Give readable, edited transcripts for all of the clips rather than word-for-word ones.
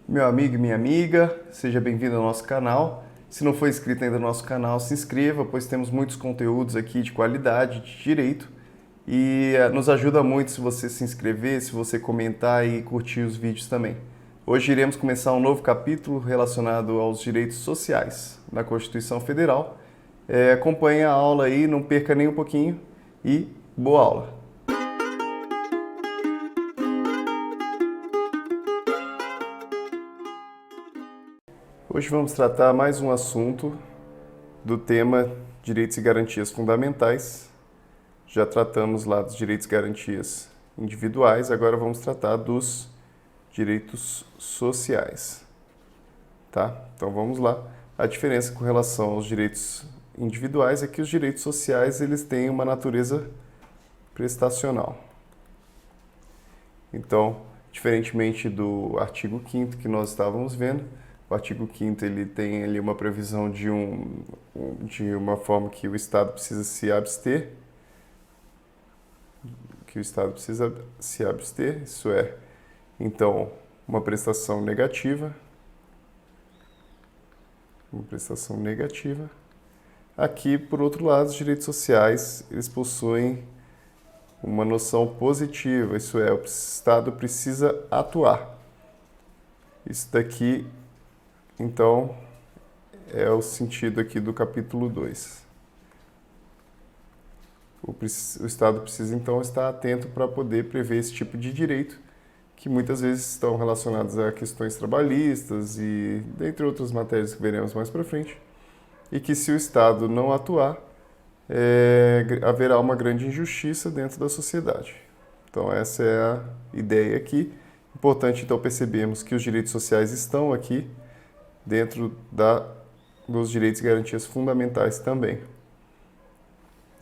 Meu amigo e minha amiga, seja bem-vindo ao nosso canal. Se não for inscrito ainda no nosso canal, se inscreva, pois temos muitos conteúdos aqui de qualidade, de direito. E nos ajuda muito se você se inscrever, se você comentar e curtir os vídeos também. Hoje iremos começar um novo capítulo relacionado aos direitos sociais na Constituição Federal. Acompanhe a aula aí, não perca nem um pouquinho e boa aula! Hoje vamos tratar mais um assunto do tema Direitos e Garantias Fundamentais. Já tratamos lá dos direitos e garantias individuais, agora vamos tratar dos direitos sociais. Tá? Então vamos lá. A diferença com relação aos direitos individuais é que os direitos sociais eles têm uma natureza prestacional. Então, diferentemente do artigo 5º que nós estávamos vendo, o artigo 5º ele tem ali uma previsão de uma forma que o Estado precisa se abster, isso é, então, uma prestação negativa. Aqui, por outro lado, os direitos sociais, eles possuem uma noção positiva, isso é, o Estado precisa atuar. Isso daqui, então, é o sentido aqui do capítulo 2. O Estado precisa, então, estar atento para poder prever esse tipo de direito, que muitas vezes estão relacionados a questões trabalhistas e dentre outras matérias que veremos mais para frente, e que se o Estado não atuar, haverá uma grande injustiça dentro da sociedade. Então essa é a ideia aqui. Importante então percebermos que os direitos sociais estão aqui dentro dos direitos e garantias fundamentais também.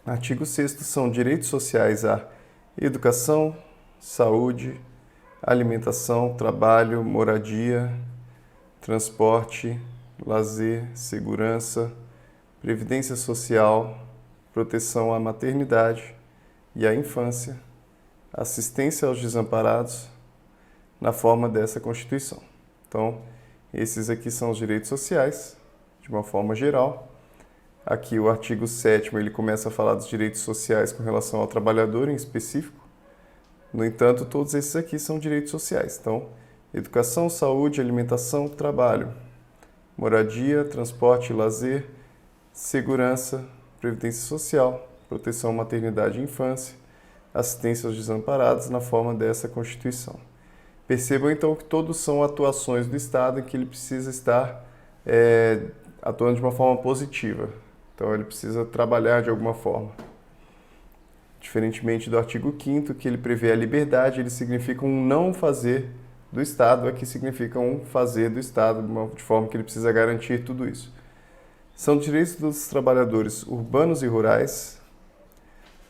Artigo 6º são direitos sociais à educação, saúde, alimentação, trabalho, moradia, transporte, lazer, segurança, previdência social, proteção à maternidade e à infância, assistência aos desamparados, na forma dessa Constituição. Então, esses aqui são os direitos sociais, de uma forma geral. Aqui o artigo 7º ele começa a falar dos direitos sociais com relação ao trabalhador em específico. No entanto, todos esses aqui são direitos sociais. Então, educação, saúde, alimentação, trabalho, moradia, transporte e lazer, segurança, previdência social, proteção à maternidade e infância, assistência aos desamparados na forma dessa Constituição. Percebam então que todos são atuações do Estado em que ele precisa estar atuando de uma forma positiva. Então ele precisa trabalhar de alguma forma. Diferentemente do artigo 5º, que ele prevê a liberdade, ele significa um não fazer do Estado, aqui significa um fazer do Estado, de forma que ele precisa garantir tudo isso. São direitos dos trabalhadores urbanos e rurais.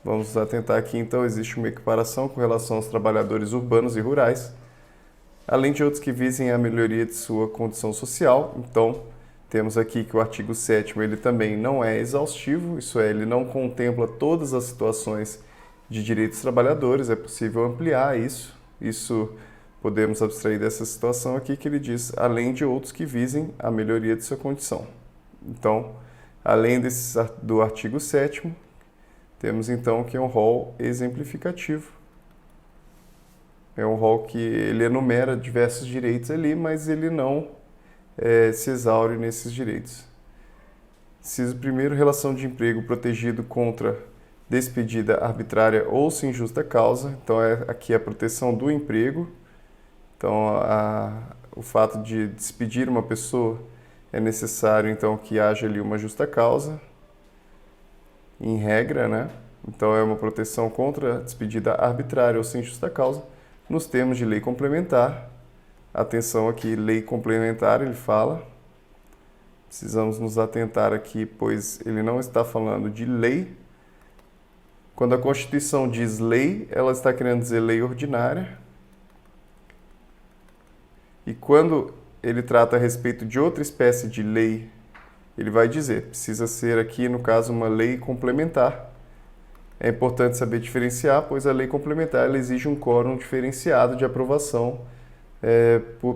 Vamos atentar aqui, então, existe uma equiparação com relação aos trabalhadores urbanos e rurais, além de outros que visem a melhoria de sua condição social. Então, temos aqui que o artigo 7º ele também não é exaustivo, isso é, ele não contempla todas as situações de direitos dos trabalhadores, é possível ampliar isso. Isso podemos abstrair dessa situação aqui que ele diz, além de outros que visem a melhoria de sua condição. Então, além do artigo 7º, temos então que é um rol exemplificativo. É um rol que ele enumera diversos direitos ali, mas ele não se exaure nesses direitos. Inciso 1º, relação de emprego protegido contra despedida arbitrária ou sem justa causa. Então, aqui a proteção do emprego. Então, o fato de despedir uma pessoa é necessário, então, que haja ali uma justa causa, em regra, né? Então, é uma proteção contra despedida arbitrária ou sem justa causa, nos termos de lei complementar. Atenção aqui, lei complementar, ele fala. Precisamos nos atentar aqui, pois ele não está falando de lei. Quando a Constituição diz lei, ela está querendo dizer lei ordinária. E quando ele trata a respeito de outra espécie de lei, ele vai dizer, precisa ser aqui, no caso, uma lei complementar. É importante saber diferenciar, pois a lei complementar ela exige um quórum diferenciado de aprovação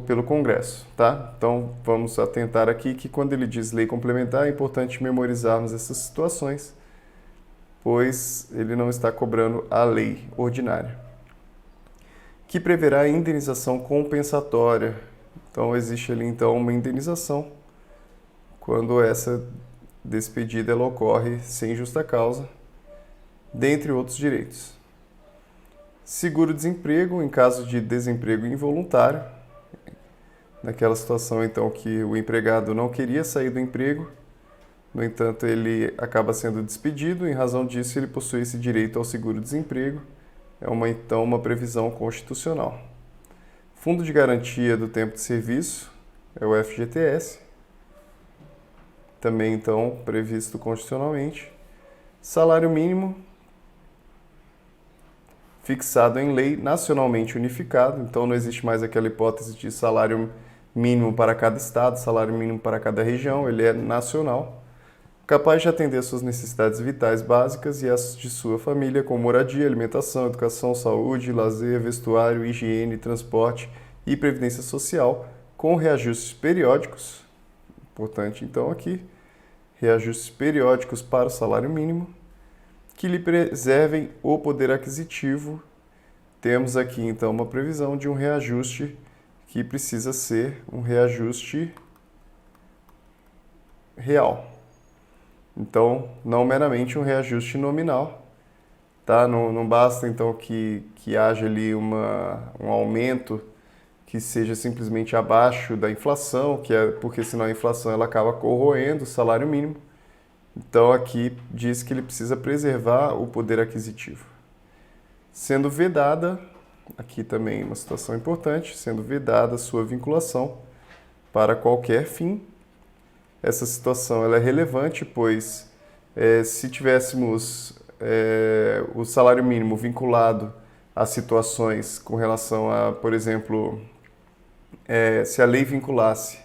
pelo Congresso, tá? Então, vamos atentar aqui que quando ele diz lei complementar, é importante memorizarmos essas situações, pois ele não está cobrando a lei ordinária. Que preverá a indenização compensatória. Então, existe ali, então, uma indenização quando essa despedida ela ocorre sem justa causa, dentre outros direitos. Seguro-desemprego em caso de desemprego involuntário, naquela situação então que o empregado não queria sair do emprego, no entanto ele acaba sendo despedido, em razão disso ele possui esse direito ao seguro-desemprego, então uma previsão constitucional. Fundo de Garantia do Tempo de Serviço, é o FGTS, também então previsto constitucionalmente. Salário mínimo, fixado em lei, nacionalmente unificado, então não existe mais aquela hipótese de salário mínimo para cada estado, salário mínimo para cada região, ele é nacional, capaz de atender às suas necessidades vitais básicas e as de sua família, como moradia, alimentação, educação, saúde, lazer, vestuário, higiene, transporte e previdência social, com reajustes periódicos. Importante então aqui, reajustes periódicos para o salário mínimo, que lhe preservem o poder aquisitivo. Temos aqui, então, uma previsão de um reajuste que precisa ser um reajuste real. Então, não meramente um reajuste nominal, tá? Não basta, então, que haja ali um aumento que seja simplesmente abaixo da inflação, porque senão a inflação ela acaba corroendo o salário mínimo. Então, aqui diz que ele precisa preservar o poder aquisitivo. Sendo vedada, aqui também uma situação importante, sendo vedada sua vinculação para qualquer fim. Essa situação ela é relevante, pois se tivéssemos o salário mínimo vinculado a situações com relação a, por exemplo, se a lei vinculasse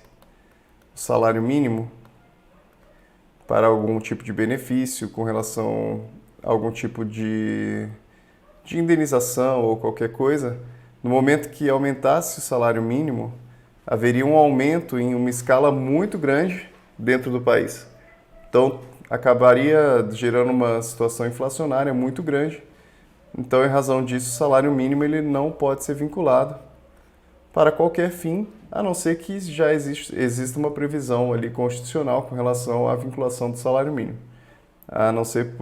o salário mínimo para algum tipo de benefício, com relação a algum tipo de indenização ou qualquer coisa, no momento que aumentasse o salário mínimo, haveria um aumento em uma escala muito grande dentro do país. Então, acabaria gerando uma situação inflacionária muito grande. Então, em razão disso, o salário mínimo ele não pode ser vinculado para qualquer fim, a não ser que já exista uma previsão ali constitucional com relação à vinculação do salário mínimo. A não ser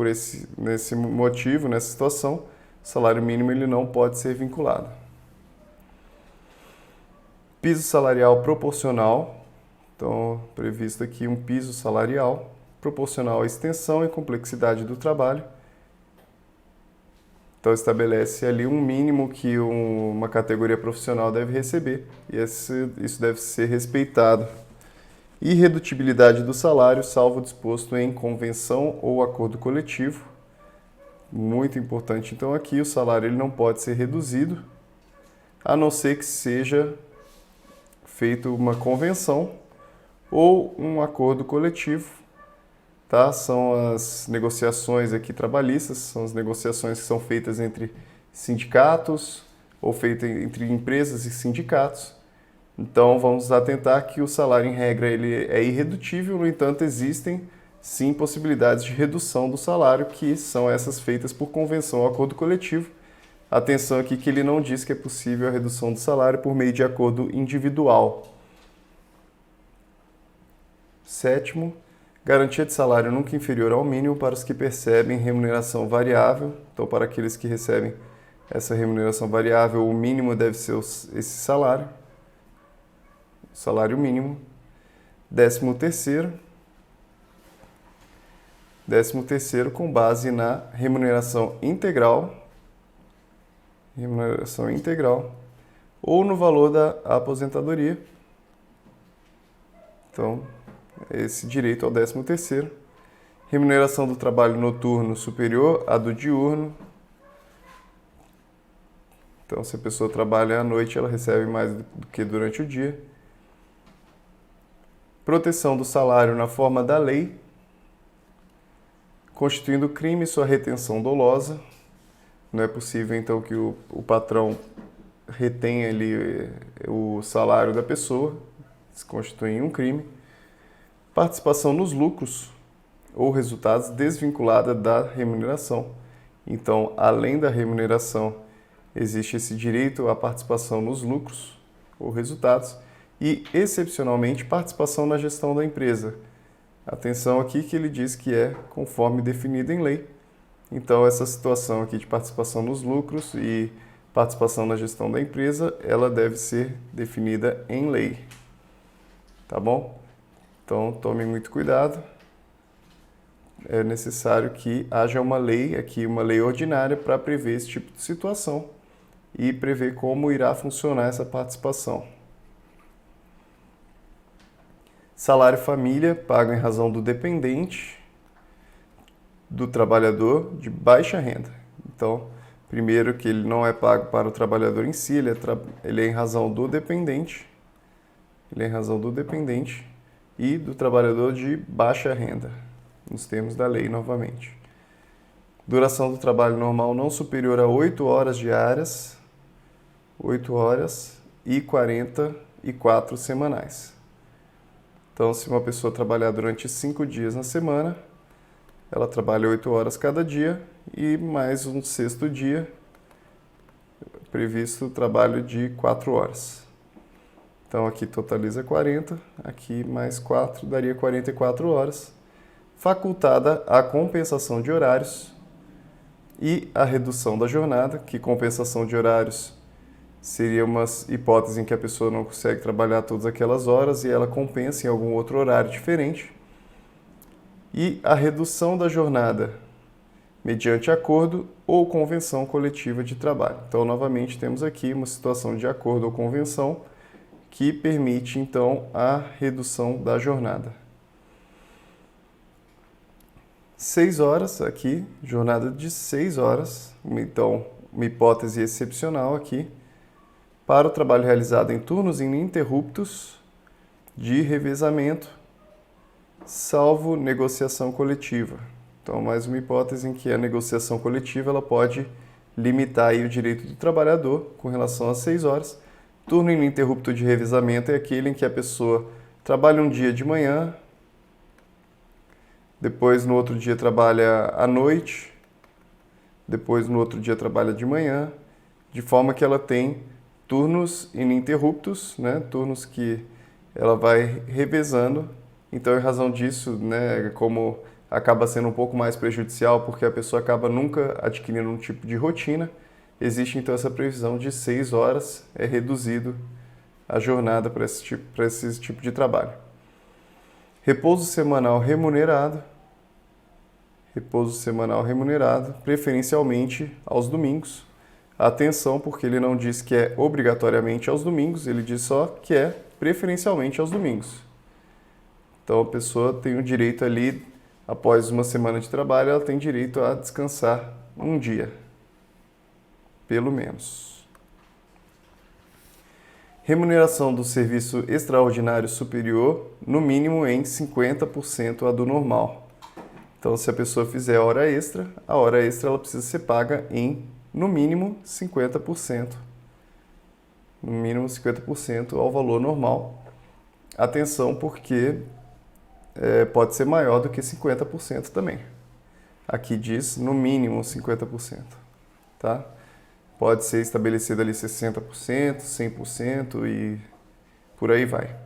nesse motivo, nessa situação, o salário mínimo ele não pode ser vinculado. Piso salarial proporcional. Então, previsto aqui um piso salarial proporcional à extensão e complexidade do trabalho. Então, estabelece ali um mínimo que uma categoria profissional deve receber e isso deve ser respeitado. Irredutibilidade do salário, salvo disposto em convenção ou acordo coletivo. Muito importante, então, aqui o salário ele não pode ser reduzido, a não ser que seja feito uma convenção ou um acordo coletivo. Tá? São as negociações aqui trabalhistas, são as negociações que são feitas entre sindicatos ou feitas entre empresas e sindicatos. Então, vamos atentar que o salário, em regra, ele é irredutível, no entanto, existem, sim, possibilidades de redução do salário, que são essas feitas por convenção ou acordo coletivo. Atenção aqui que ele não diz que é possível a redução do salário por meio de acordo individual. Sétimo, garantia de salário nunca inferior ao mínimo para os que percebem remuneração variável. Então, para aqueles que recebem essa remuneração variável, o mínimo deve ser esse salário, o salário mínimo. 13º, com base na remuneração integral ou no valor da aposentadoria. Então, esse direito ao 13º. Remuneração do trabalho noturno superior à do diurno. Então, se a pessoa trabalha à noite, ela recebe mais do que durante o dia. Proteção do salário na forma da lei, constituindo crime sua retenção dolosa. Não é possível, então, que o patrão retém ali o salário da pessoa, se constitui um crime. Participação nos lucros ou resultados desvinculada da remuneração. Então, além da remuneração, existe esse direito à participação nos lucros ou resultados e, excepcionalmente, participação na gestão da empresa. Atenção aqui que ele diz que é conforme definido em lei. Então, essa situação aqui de participação nos lucros e participação na gestão da empresa, ela deve ser definida em lei. Tá bom? Então, tome muito cuidado. É necessário que haja uma lei aqui, uma lei ordinária, para prever esse tipo de situação e prever como irá funcionar essa participação. Salário família pago em razão do dependente do trabalhador de baixa renda. Então, primeiro que ele não é pago para o trabalhador em si, ele é em razão do dependente. Ele é em razão do dependente e do trabalhador de baixa renda, nos termos da lei novamente. Duração do trabalho normal não superior a 8 horas diárias, 8 horas e 44 semanais. Então, se uma pessoa trabalhar durante 5 dias na semana, ela trabalha 8 horas cada dia e mais um sexto dia, previsto o trabalho de 4 horas. Então, aqui totaliza 40, aqui mais 4, daria 44 horas. Facultada a compensação de horários e a redução da jornada, que compensação de horários seria uma hipótese em que a pessoa não consegue trabalhar todas aquelas horas e ela compensa em algum outro horário diferente. E a redução da jornada mediante acordo ou convenção coletiva de trabalho. Então, novamente, temos aqui uma situação de acordo ou convenção que permite, então, a redução da jornada. 6 horas aqui, jornada de 6 horas, então, uma hipótese excepcional aqui, para o trabalho realizado em turnos ininterruptos de revezamento, salvo negociação coletiva. Então, mais uma hipótese em que a negociação coletiva ela pode limitar aí o direito do trabalhador com relação às 6 horas. Turno ininterrupto de revezamento é aquele em que a pessoa trabalha um dia de manhã, depois no outro dia trabalha à noite, depois no outro dia trabalha de manhã, de forma que ela tem turnos ininterruptos, né? Turnos que ela vai revezando. Então, em razão disso, né, como acaba sendo um pouco mais prejudicial, porque a pessoa acaba nunca adquirindo um tipo de rotina, existe então essa previsão de 6 horas, é reduzido a jornada para esse tipo de trabalho. Repouso semanal remunerado, preferencialmente aos domingos. Atenção, porque ele não diz que é obrigatoriamente aos domingos, ele diz só que é preferencialmente aos domingos. Então, a pessoa tem o direito ali, após uma semana de trabalho, ela tem direito a descansar um dia, pelo menos. Remuneração do serviço extraordinário superior, no mínimo em 50% a do normal. Então, se a pessoa fizer hora extra, a hora extra ela precisa ser paga em, no mínimo, 50%. No mínimo 50% ao valor normal. Atenção, porque pode ser maior do que 50% também. Aqui diz no mínimo 50%, tá? Pode ser estabelecido ali 60%, 100% e por aí vai.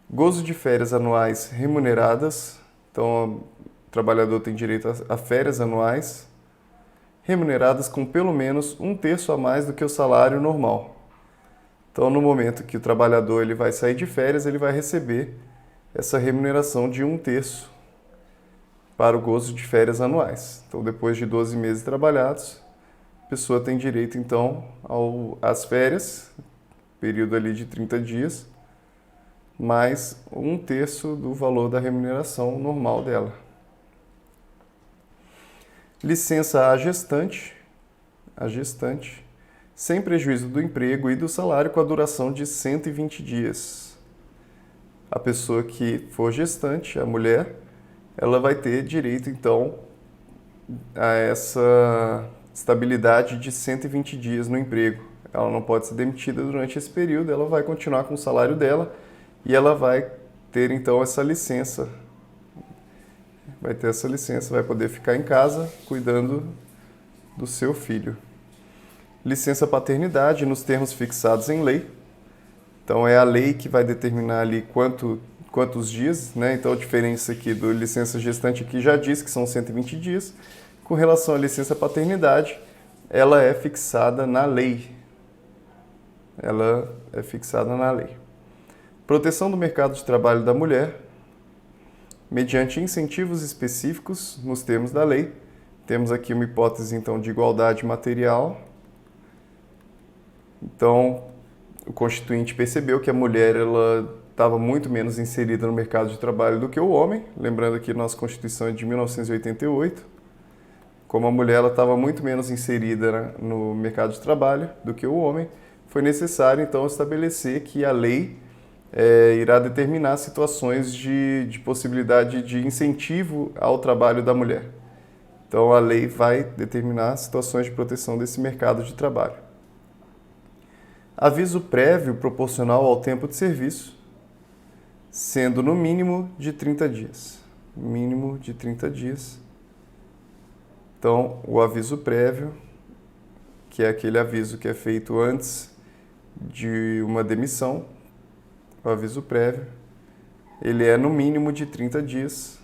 Gozo de férias anuais remuneradas. Então, o trabalhador tem direito a férias anuais remuneradas com pelo menos 1/3 a mais do que o salário normal. Então, no momento que o trabalhador ele vai sair de férias, ele vai receber essa remuneração de 1/3 para o gozo de férias anuais. Então, depois de 12 meses trabalhados, a pessoa tem direito, então, às férias, período ali de 30 dias, mais 1/3 do valor da remuneração normal dela. Licença à gestante, sem prejuízo do emprego e do salário, com a duração de 120 dias. A pessoa que for gestante, a mulher, ela vai ter direito, então, a essa estabilidade de 120 dias no emprego. ela não pode ser demitida durante esse período, ela vai continuar com o salário dela e ela vai ter então essa licença. Vai ter essa licença, vai poder ficar em casa cuidando do seu filho. Licença paternidade nos termos fixados em lei. Então é a lei que vai determinar ali quantos dias, né? Então a diferença aqui do licença gestante aqui já diz que são 120 dias. Com relação à licença paternidade, ela é fixada na lei. Ela é fixada na lei. Proteção do mercado de trabalho da mulher, mediante incentivos específicos nos termos da lei. Temos aqui uma hipótese, então, de igualdade material. Então, o Constituinte percebeu que a mulher estava muito menos inserida no mercado de trabalho do que o homem. Lembrando que nossa Constituição é de 1988. Como a mulher estava muito menos inserida no mercado de trabalho do que o homem, foi necessário, então, estabelecer que a lei irá determinar situações de possibilidade de incentivo ao trabalho da mulher. Então, a lei vai determinar situações de proteção desse mercado de trabalho. Aviso prévio proporcional ao tempo de serviço, sendo no mínimo de 30 dias. Mínimo de 30 dias. Então, o aviso prévio, que é aquele aviso que é feito antes de uma demissão, o aviso prévio, ele é no mínimo de 30 dias.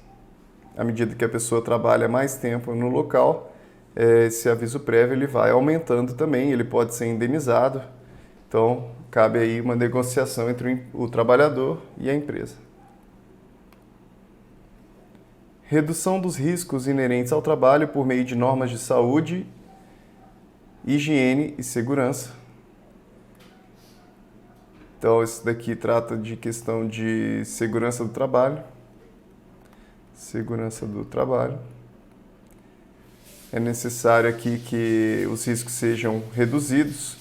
À medida que a pessoa trabalha mais tempo no local, esse aviso prévio ele vai aumentando também, ele pode ser indenizado. Então, cabe aí uma negociação entre o trabalhador e a empresa. Redução dos riscos inerentes ao trabalho por meio de normas de saúde, higiene e segurança. Então, isso daqui trata de questão de segurança do trabalho. Segurança do trabalho. É necessário aqui que os riscos sejam reduzidos.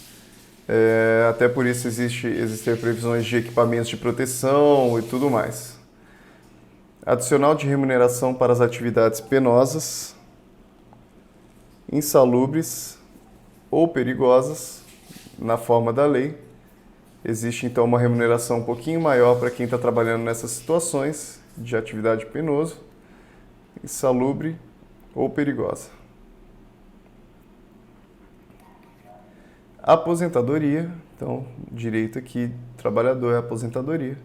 Até por isso existem previsões de equipamentos de proteção e tudo mais. Adicional de remuneração para as atividades penosas, insalubres ou perigosas, na forma da lei. Existe então uma remuneração um pouquinho maior para quem está trabalhando nessas situações de atividade penoso, insalubre ou perigosa. Aposentadoria, então, direito aqui, trabalhador é aposentadoria.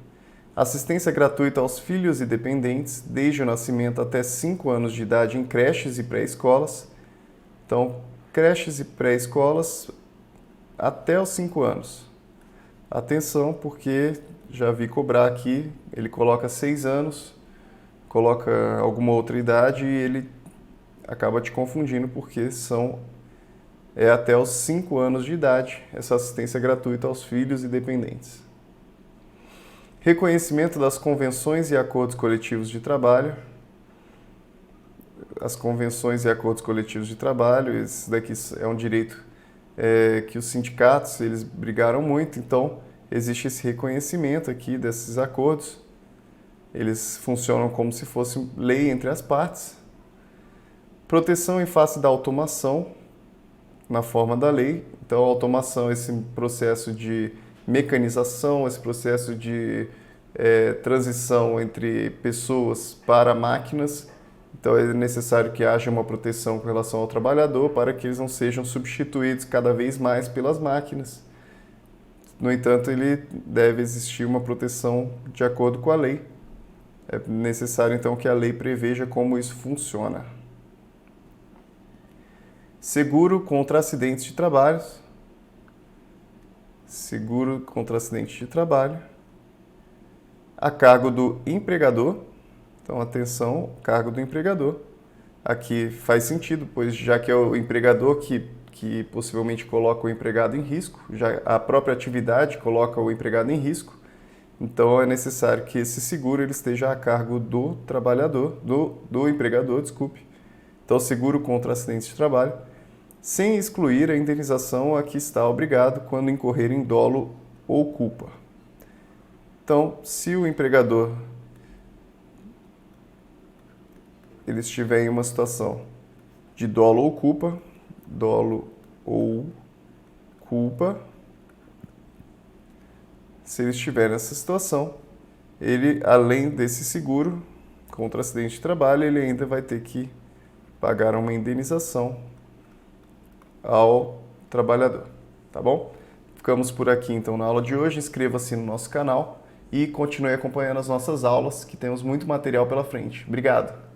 Assistência gratuita aos filhos e dependentes, desde o nascimento até 5 anos de idade em creches e pré-escolas. Então, creches e pré-escolas até os 5 anos. Atenção, porque já vi cobrar aqui, ele coloca 6 anos, coloca alguma outra idade e ele acaba te confundindo, porque é até os 5 anos de idade essa assistência gratuita aos filhos e dependentes. Reconhecimento das convenções e acordos coletivos de trabalho. As convenções e acordos coletivos de trabalho, esse daqui é um direito que os sindicatos eles brigaram muito, então existe esse reconhecimento aqui desses acordos. Eles funcionam como se fosse lei entre as partes. Proteção em face da automação, na forma da lei. Então, a automação é esse processo de mecanização, esse processo de transição entre pessoas para máquinas. Então, é necessário que haja uma proteção com relação ao trabalhador para que eles não sejam substituídos cada vez mais pelas máquinas. No entanto, deve existir uma proteção de acordo com a lei. É necessário, então, que a lei preveja como isso funciona. Seguro contra acidentes de trabalho. Seguro contra acidentes de trabalho. A cargo do empregador. Então, atenção, cargo do empregador. Aqui faz sentido, pois já que é o empregador que possivelmente coloca o empregado em risco, já a própria atividade coloca o empregado em risco, então é necessário que esse seguro ele esteja a cargo do trabalhador, do empregador, desculpe. Então, seguro contra acidentes de trabalho, sem excluir a indenização a que está obrigado quando incorrer em dolo ou culpa. Então, se o empregador ele estiver em uma situação de dolo ou culpa, se ele estiver nessa situação, ele, além desse seguro contra acidente de trabalho, ele ainda vai ter que pagar uma indenização ao trabalhador, tá bom? Ficamos por aqui então na aula de hoje. Inscreva-se no nosso canal e continue acompanhando as nossas aulas, que temos muito material pela frente. Obrigado!